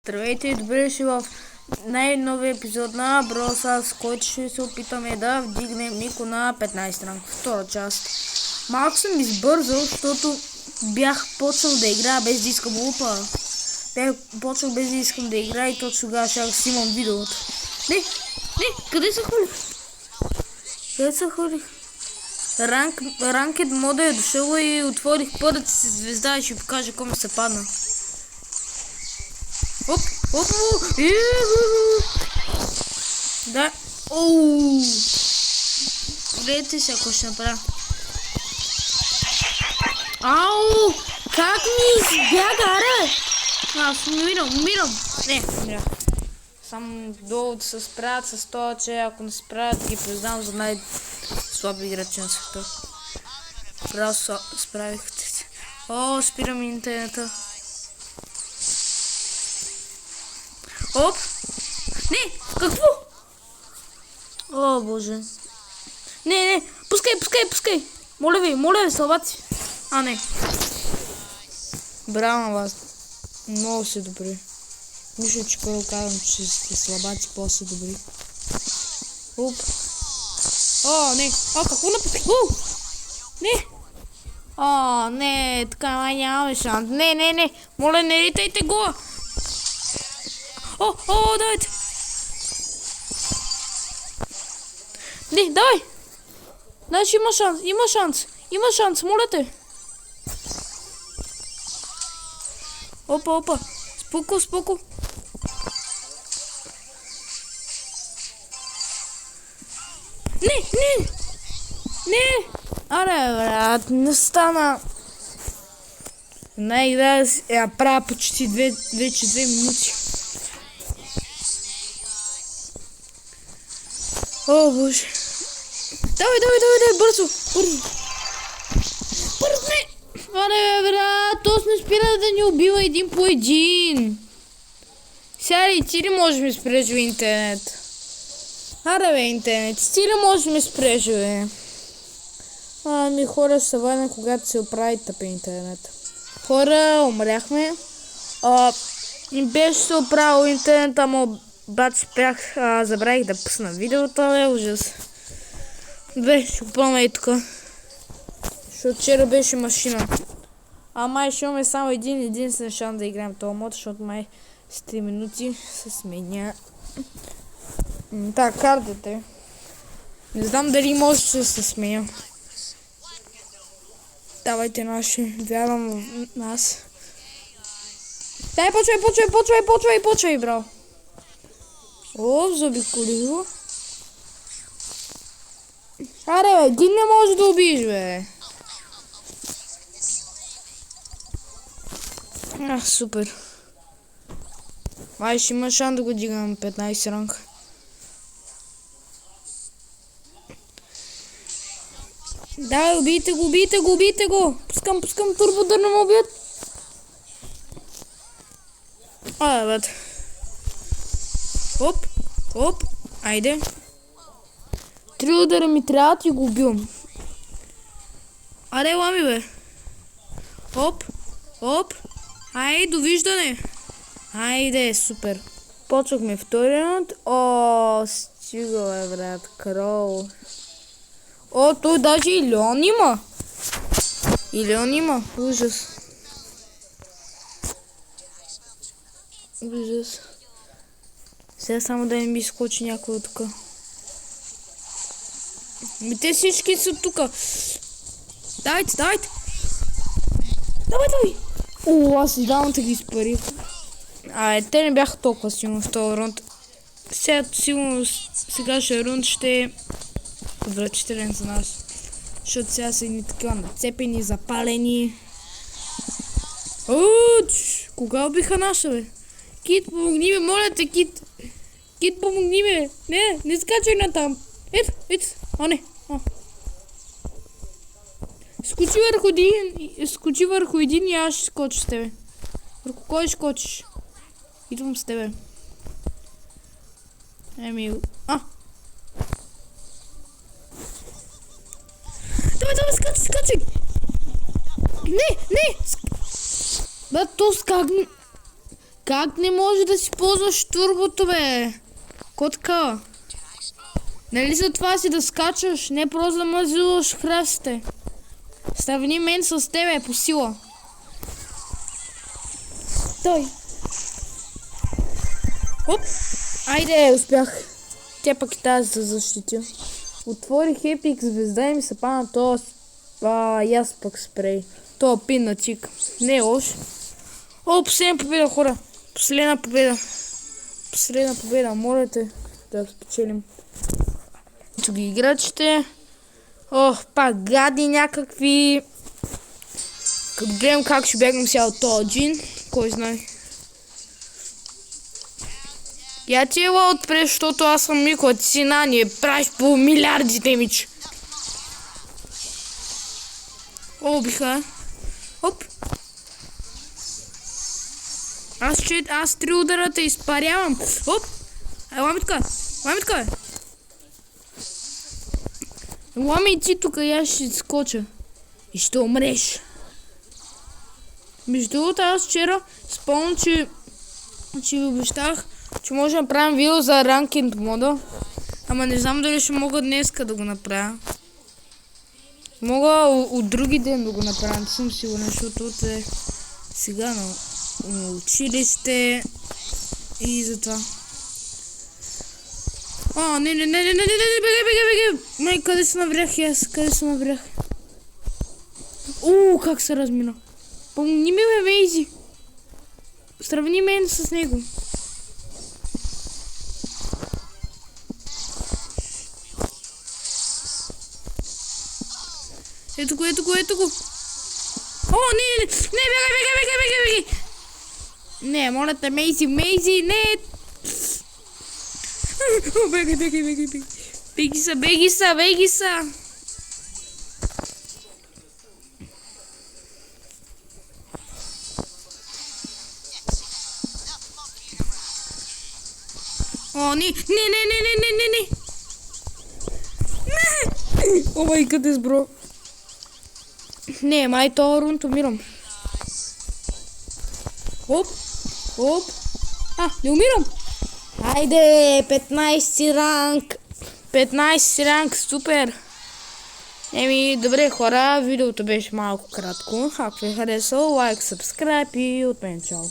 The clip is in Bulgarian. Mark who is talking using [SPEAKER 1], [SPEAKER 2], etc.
[SPEAKER 1] Здравейте и добре дошли в най-новия епизод на Brawl Stars, с който ще се опитаме да вдигнем Нико на 15 ранг. Втора част. Малко съм избързал, защото бях почнал да играя без да искам лупа. Бях почнал без да искам да играя и точно тогава ще снимам видеото. Не, къде се хвалих? Къде се хвалих? Ранкед мода е дошъл и отворих първата си звезда и ще покажа кому се падна. Оп, да, гледайте се, ако ще направя. Ау, как ми избяга, аре? Аз умирам. Не, умирах. Само долу да се справят с това, че ако не се справят, ги признавам за най-слаби играчи на света. Право справихте се. О, спирам интернета. Оп! Не! Какво? О, боже. Не! Пускай! Моля ви, слабаци. А, не. Браво на вас. Много се добри. Мисля, че първо казвам, че сте слабаци, после добри. Оп. О, не. Какво написах? Не! О, не, така май нямаме шанс. Не. Моля, не ритайте го. О, давайте! Не, давай! Значи има шанс, моля те! Опа! Споко! Не! Аре, брат, не стана! Една игра я правя почти вече 2 минути. О, боже. Давай, бързо. Бързо, не. Аре, брат, то не спира да ни убива един по един. Сега и ти ли можеш ми спреш в интернет? Аре, бе, интернет, ти ли можеш ми спреш, бе? Ами, хора, ще се върна, когато се оправи тъпи интернет. Хора, умряхме. Беше се оправил интернет, ама обаче забравих да пусна видеото, ужас. Ще опълна и тук. Защото вчера беше машина. Май ще имаме само единствен шанс да играем този мод, защото май с 3 минути се сменя. Так, картите. Не знам дали може да се сменя. Давайте наши, вярвам в нас. Дай, почвай, браво. О, заобиколих го. Аре, бе, един не може да убиеш, бе. Супер. Май ще има шанс да го дигам 15 ранг. Да, убийте го. Пускам турбо да не ме убият. Бе. Оп, айде. 3 удара ми трябват и го убивам. Аре, лами, бе. Оп. Айде, довиждане. Айде, супер. Почвахме втори раунд. О, стига, бе, брат. Крол. О, той даже и Леон има. Ужас. Сега само да не ми скочи някой от тук. Те всички са тук. Давайте. Давай. О, аз и давам да ги изпарих. Те не бяха толкова силно в този рунд. Сега ще рунд ще е отвратителен за нас. Защото сега са едни такива нацепени, запалени. Кога убиха наша, бе? Кит, помогни ме, моля те, Кит. Кит, помогни ме. Не скачай натам. Ето. Не. Скочи върху един и аз ще скоча с тебе. Върху кой ще скочиш? Идвам с тебе. Давай, скачай. Не. Бе, то скак... Как не може да си ползваш турбото, бе? Котка. Нали за това си да скачаш, не просто да мазилаш храстите. Ставни мен с тебе по сила. Той. Оп! Айде, успях. Тя пък и тази се защитя. Отворих епик звезда и ми се пана този и аз пък спрей. Това пин на тик. Не е лош. О, последна победа, хора. Последна победа. Последна победа. Моля те да спечелим. Ето ги играчите. Ох, пак гади някакви. Като гледам как ще бягам сега от този джин. Кой знае. Я ти ела отпред, защото аз съм Мико, а ти си Нани. Правиш по милиарди темич. О, биха. Оп. Аз 3 удара те изпарявам. Оп. Ламитка. Ламитка. Лами и ти тук, аз ще скоча. И ще умреш. Между другото, аз вчера спомням, че ви обещах, че може да направим видео за ранкинг мода. Ама не знам дали ще мога днеска да го направя. Мога от други ден да го направя, не съм сигурен, защото е сега на училище и затова. О, не, бегай. Май, къде се наврях аз? Как се размина. Помни ми, бе, Мейзи. Сравни мен с него. Ето го. О, не, бегай. Не, моля те, Мейзи, не. О, бегай. Беги са. О, не. О, май къде бро. Не, май то рунд умирам. Оп. Не умирам. Айде, 15 ранг. 15 ранг, супер. Еми, добре хора, видеото беше малко кратко. Ако ви е харесало, лайк, сабскрайб и от мен чао.